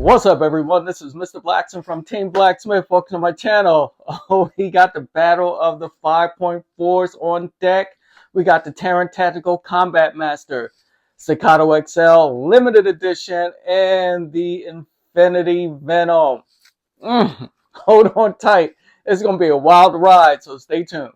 What's up, everyone? This is Mr. Blacksmith from Team BlackSmith. Welcome to my channel. Oh, we got the battle of the 5.4s on deck. We got the Taran Tactical Combat Master, Staccato XL Limited Edition, and the Infinity Venom. Hold on tight. It's going to be a wild ride, so stay tuned.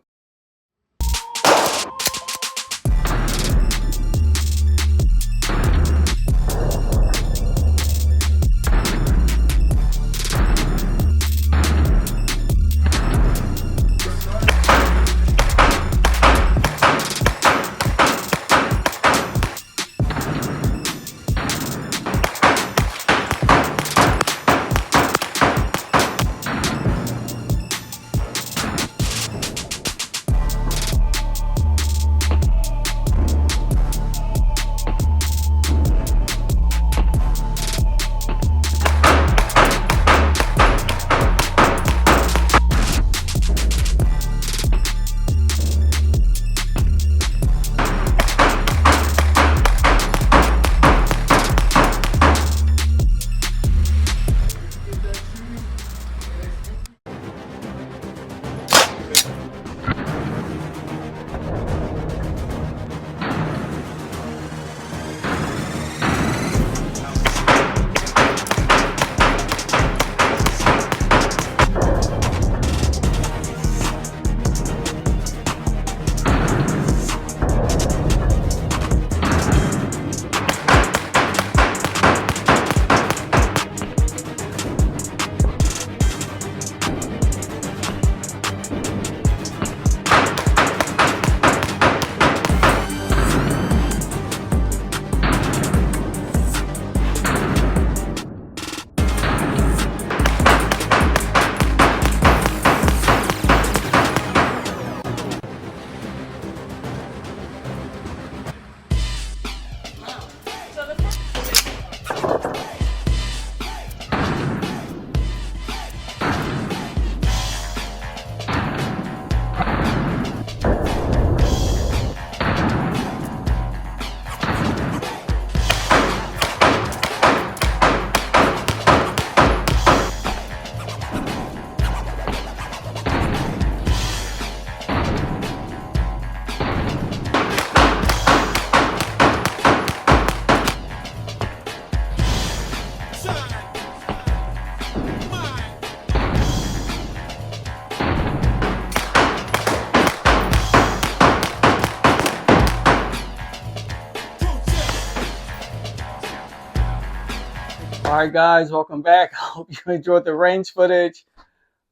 Alright guys, welcome back. I hope you enjoyed the range footage.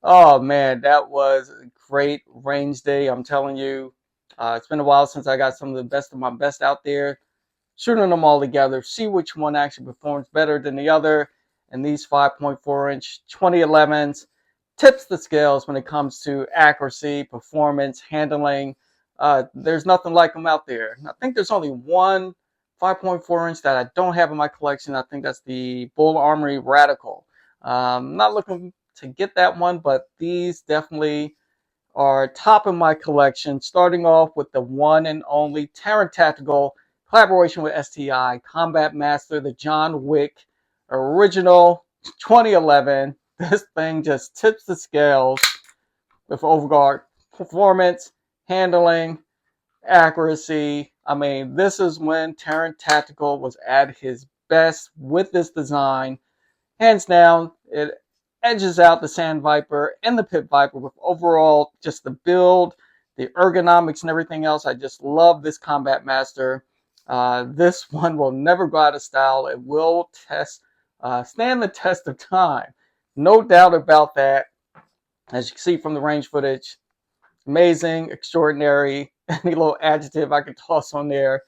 Oh man, that was a great range day, I'm telling you. It's been a while since I got some of the best of my best out there. Shooting them all together, see which one actually performs better than the other. And these 5.4-inch 2011s tips the scales when it comes to accuracy, performance, handling. There's nothing like them out there. I think there's only one 5.4-inch that I don't have in my collection. I think that's the Bull Armory Radical. I'm not looking to get that one, but these definitely are top in my collection. Starting off with the one and only Taran Tactical collaboration with STI Combat Master, the John Wick original 2011. This thing just tips the scales with overall performance, handling, accuracy. I mean, this is when Taran Tactical was at his best with this design. Hands down, it edges out the Sand Viper and the Pit Viper with overall just the build, the ergonomics, and everything else. I just love this Combat Master. This one will never go out of style. It will stand the test of time. No doubt about that. As you can see from the range footage, amazing, extraordinary, any little adjective I could toss on there.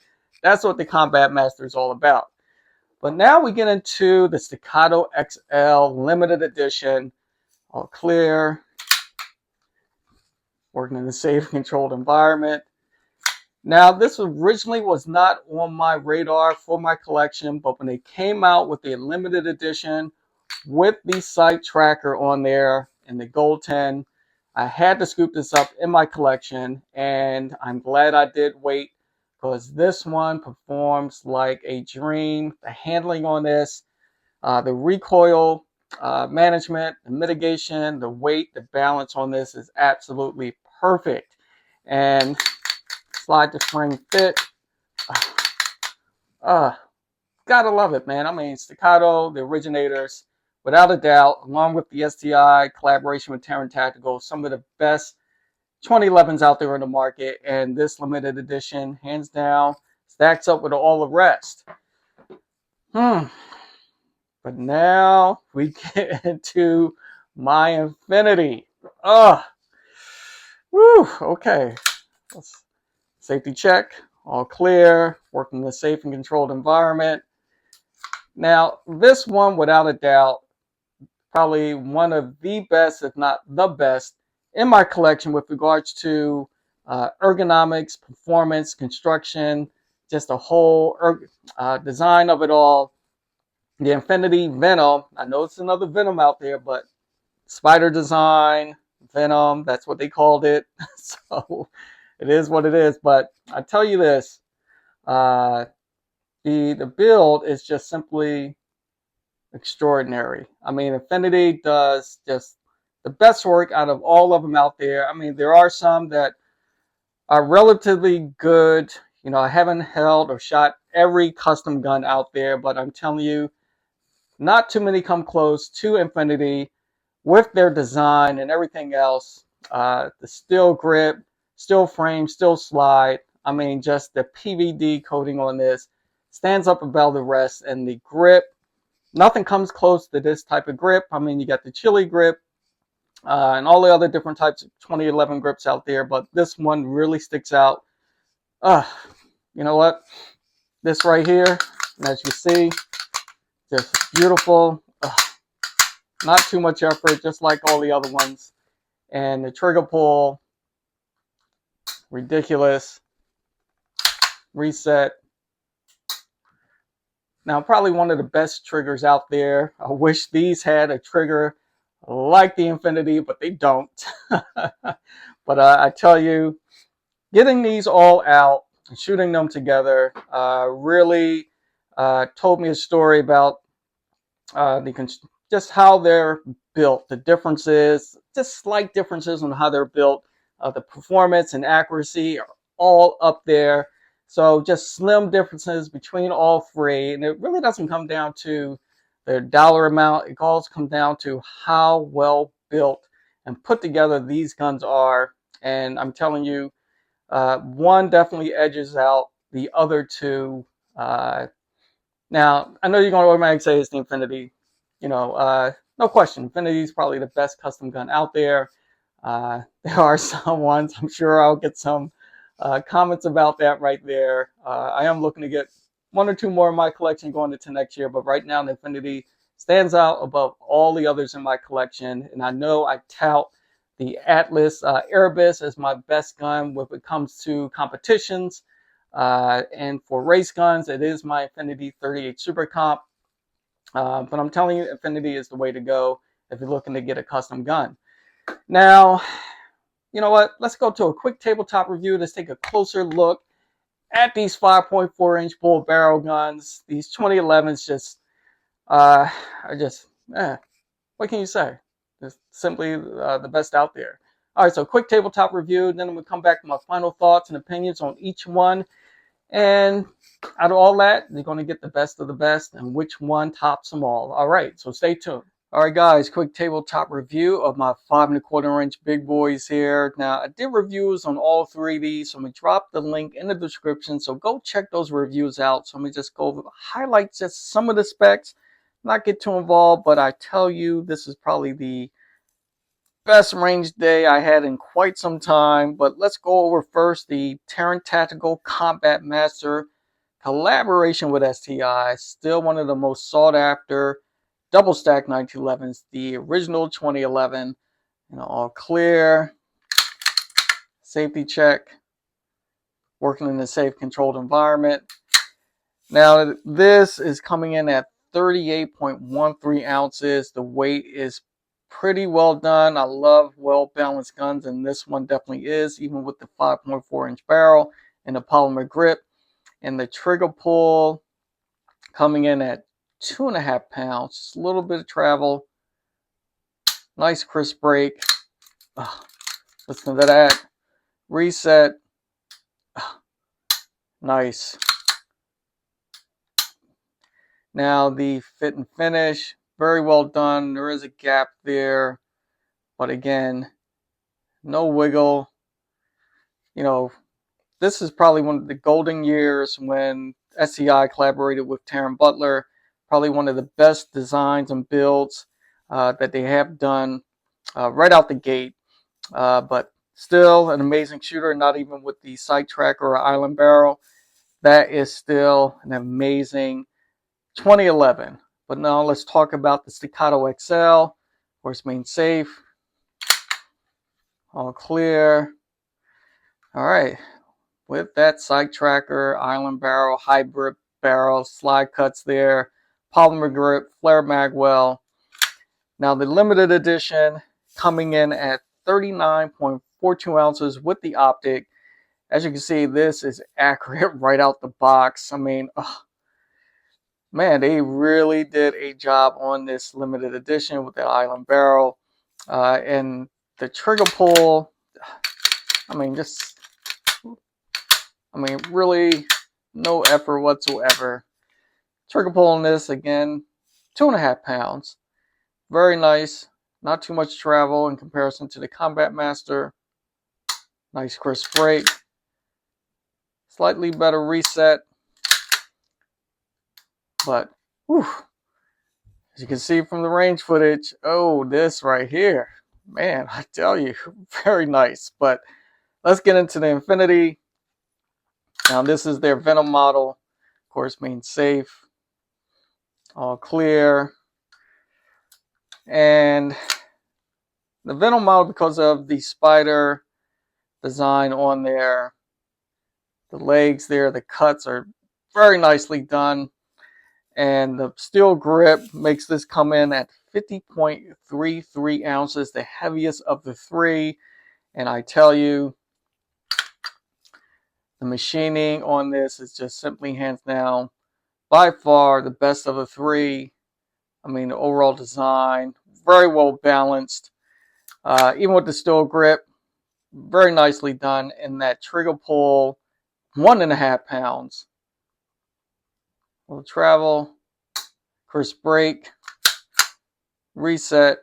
That's what the Combat Master is all about. But now we get into the Staccato XL Limited Edition. All clear. Working in a safe, controlled environment. Now, this originally was not on my radar for my collection, but when they came out with the limited edition with the sight tracker on there and the Gold 10, I had to scoop this up in my collection, and I'm glad I did wait because this one performs like a dream. The handling on this, The recoil management, the mitigation, the weight, the balance on this is absolutely perfect. And slide to spring fit. Gotta love it, man. I mean, Staccato, the originators, without a doubt, along with the STI collaboration with Taran Tactical, some of the best 2011s out there in the market. And this limited edition, hands down, stacks up with all the rest. But now we get into my Infinity. Okay. Safety check, all clear, working in a safe and controlled environment. Now, this one, without a doubt, probably one of the best, if not the best, in my collection with regards to ergonomics, performance, construction, just the whole design of it all. The Infinity Venom. I know it's another Venom out there, but spider design, Venom, that's what they called it. So it is what it is. But I tell you this, the build is just simply extraordinary. I mean, Infinity does just the best work out of all of them out there. I mean, there are some that are relatively good. You know, I haven't held or shot every custom gun out there, but I'm telling you, not too many come close to Infinity with their design and everything else. The steel grip, steel frame, steel slide. I mean, just the PVD coating on this stands up above the rest, and the grip, nothing comes close to this type of grip. I mean, you got the Chili grip and all the other different types of 2011 grips out there, but this one really sticks out. You know what? This right here, and as you see, just beautiful. Not too much effort, just like all the other ones. And the trigger pull, ridiculous. Reset. Now, probably one of the best triggers out there. I wish these had a trigger like the Infinity, but they don't. But I tell you, getting these all out and shooting them together really told me a story about just how they're built, the differences, just slight differences on how they're built. The performance and accuracy are all up there. So just slim differences between all three. And it really doesn't come down to their dollar amount. It all comes down to how well built and put together these guns are. And I'm telling you, one definitely edges out the other two. Now, I know you're going to automatically say it's the Infinity. You know, no question, Infinity is probably the best custom gun out there. There are some ones, I'm sure I'll get some comments about that right there. I am looking to get one or two more in my collection going into next year, but right now the Infinity stands out above all the others in my collection. And I know I tout the Atlas Erebus as my best gun when it comes to competitions. And for race guns, it is my Infinity 38 Super Comp. But I'm telling you, Infinity is the way to go if you're looking to get a custom gun. Now, you know what? Let's go to a quick tabletop review. Let's take a closer look at these 5.4-inch bull barrel guns. These 2011s just are just, what can you say? Just simply the best out there. All right, so quick tabletop review. Then we'll come back to my final thoughts and opinions on each one. And out of all that, you're going to get the best of the best and which one tops them all. All right, so stay tuned. All right, guys, quick tabletop review of my 5.25-inch big boys here. Now, I did reviews on all three of these, so I'm going to drop the link in the description. So go check those reviews out. So let me just go over, highlight just some of the specs, not get too involved, but I tell you, this is probably the best range day I had in quite some time. But let's go over first the Taran Tactical Combat Master collaboration with STI. Still one of the most sought after double stack 1911s, the original 2011. You know, all clear. Safety check. Working in a safe, controlled environment. Now, this is coming in at 38.13 ounces. The weight is pretty well done. I love well-balanced guns, and this one definitely is, even with the 5.4-inch barrel and the polymer grip. And the trigger pull coming in at 2.5 pounds. Just a little bit of travel. Nice crisp brake. Listen to that. Reset. Nice. Now the fit and finish, very well done. There is a gap there, but again, no wiggle. You know, this is probably one of the golden years when SCI collaborated with Taran Butler. Probably one of the best designs and builds that they have done right out the gate. But still an amazing shooter, not even with the sight tracker or island barrel. That is still an amazing 2011. But now let's talk about the Staccato XL. Of course, main safe. All clear. All right. With that sight tracker, island barrel, hybrid barrel, slide cuts there, polymer grip, flare mag well. Now the limited edition coming in at 39.42 ounces with the optic. As you can see, this is accurate right out the box. I mean, man, they really did a job on this limited edition with the island barrel. And the trigger pull, I mean, really no effort whatsoever. Trigger pull on this, again, 2.5 pounds. Very nice. Not too much travel in comparison to the Combat Master. Nice crisp brake. Slightly better reset. But, whew, as you can see from the range footage, oh, this right here. Man, I tell you, very nice. But let's get into the Infinity. Now, this is their Venom model. Of course, main safe. All clear. And the Venom model, because of the spider design on there, the legs there, the cuts are very nicely done. And the steel grip makes this come in at 50.33 ounces, the heaviest of the three. And I tell you, the machining on this is just simply hands down by far the best of the three. I mean, the overall design, very well balanced. Even with the steel grip, very nicely done. And that trigger pull, 1.5 pounds. Will travel, crisp brake, reset.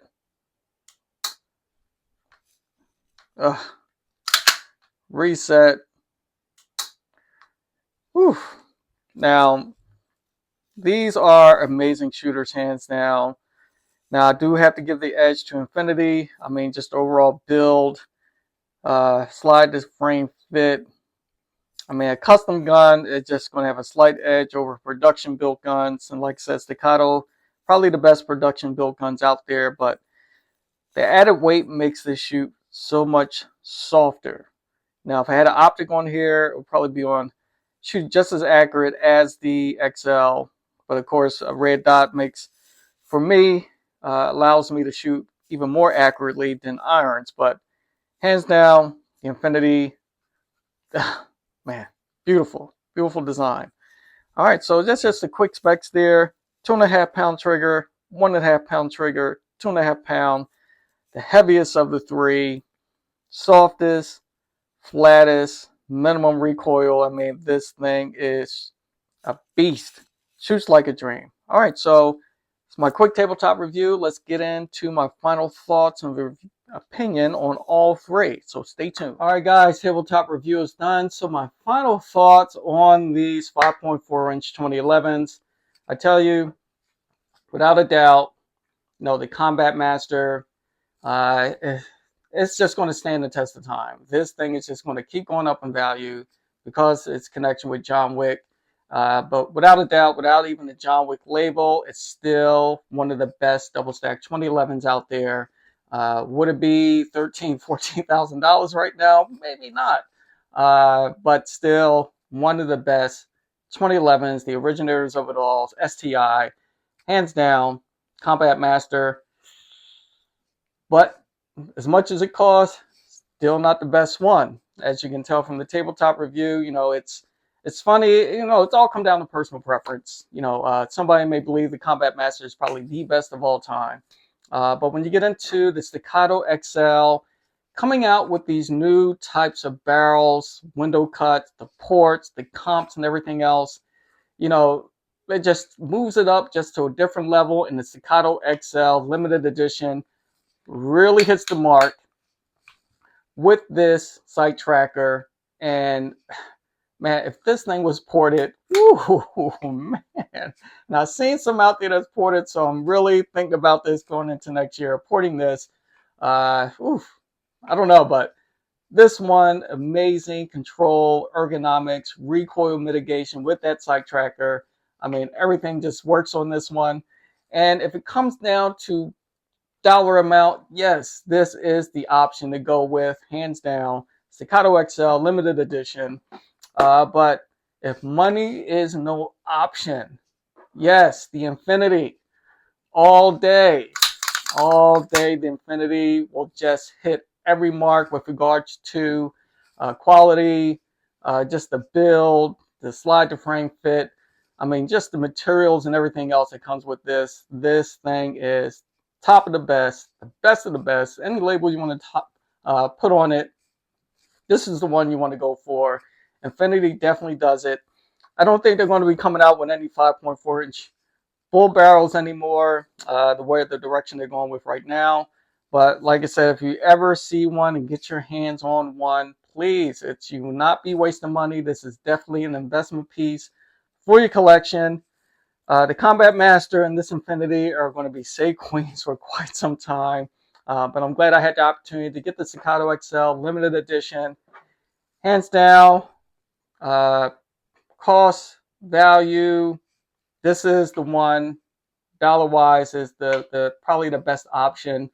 Reset. Whew. Now, these are amazing shooters, hands down. Now, I do have to give the edge to Infinity. I mean, just overall build, slide this frame fit. I mean, a custom gun is just going to have a slight edge over production built guns. And like I said, Staccato, probably the best production built guns out there. But the added weight makes this shoot so much softer. Now, if I had an optic on here, it would probably be on shoot just as accurate as the XL. But of course, a red dot makes, for me, allows me to shoot even more accurately than irons. But hands down, the Infinity, man, beautiful, beautiful design. All right, so that's just the quick specs there. 2.5 pound trigger, 1.5 pound trigger, 2.5 pound, the heaviest of the three, softest, flattest, minimum recoil. I mean, this thing is a beast. Shoots like a dream. All right, so it's my quick tabletop review. Let's get into my final thoughts and opinion on all three. So stay tuned. All right, guys, tabletop review is done. So my final thoughts on these 5.4-inch 2011s. I tell you, without a doubt, the Combat Master, it's just going to stand the test of time. This thing is just going to keep going up in value because its connection with John Wick. But without a doubt, without even the John Wick label, it's still one of the best double stack 2011s out there. Would it be $13,000, $14,000 right now? Maybe not. But still one of the best 2011s, the originators of it all, STI, hands down, Combat Master. But as much as it costs, still not the best one. As you can tell from the tabletop review, it's it's funny, it's all come down to personal preference. Somebody may believe the Combat Master is probably the best of all time. But when you get into the Staccato XL, coming out with these new types of barrels, window cuts, the ports, the comps, and everything else, it just moves it up just to a different level. And the Staccato XL limited edition really hits the mark with this sight tracker. And man, if this thing was ported, whoo, man. Now, I've seen some out there that's ported, so I'm really thinking about this going into next year, porting this. I don't know, but this one, amazing control, ergonomics, recoil mitigation with that sight tracker. I mean, everything just works on this one. And if it comes down to dollar amount, yes, this is the option to go with, hands down. Staccato XL limited edition. But if money is no option, yes, the Infinity, all day, the Infinity will just hit every mark with regards to quality, just the build, the slide to frame fit. I mean, just the materials and everything else that comes with this. This thing is top of the best of the best. Any label you want to put on it, this is the one you want to go for. Infinity definitely does it. I don't think they're going to be coming out with any 5.4-inch full barrels anymore, the direction they're going with right now. But like I said, if you ever see one and get your hands on one, please, you will not be wasting money. This is definitely an investment piece for your collection. The Combat Master and this Infinity are going to be save queens for quite some time. But I'm glad I had the opportunity to get the Staccato XL limited edition. Hands down, cost, value, this is the one, dollar-wise, is the probably the best option,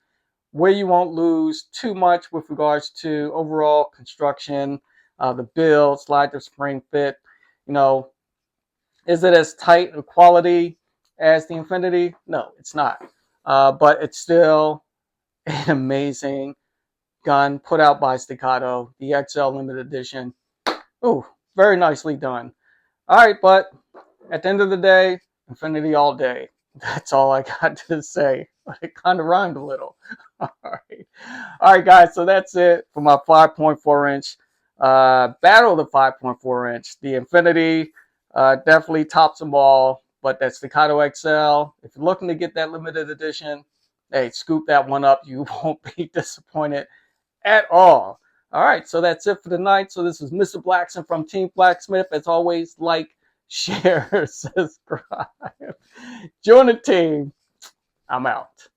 where you won't lose too much with regards to overall construction, the build, slide to spring fit. Is it as tight a quality as the Infinity? No, it's not. But it's still an amazing gun put out by Staccato, the XL limited edition. Ooh, very nicely done. All right, but at the end of the day, Infinity all day. That's all I got to say. But it kind of rhymed a little. All right, guys. So that's it for my 5.4-inch battle of the 5.4-inch. The Infinity definitely tops them all, but that Staccato XL, if you're looking to get that limited edition, hey, scoop that one up. You won't be disappointed at all. All right, so that's it for tonight. So this is Mr. BlackSmith from Team BlackSmith. As always, like, share, subscribe. Join the team. I'm out.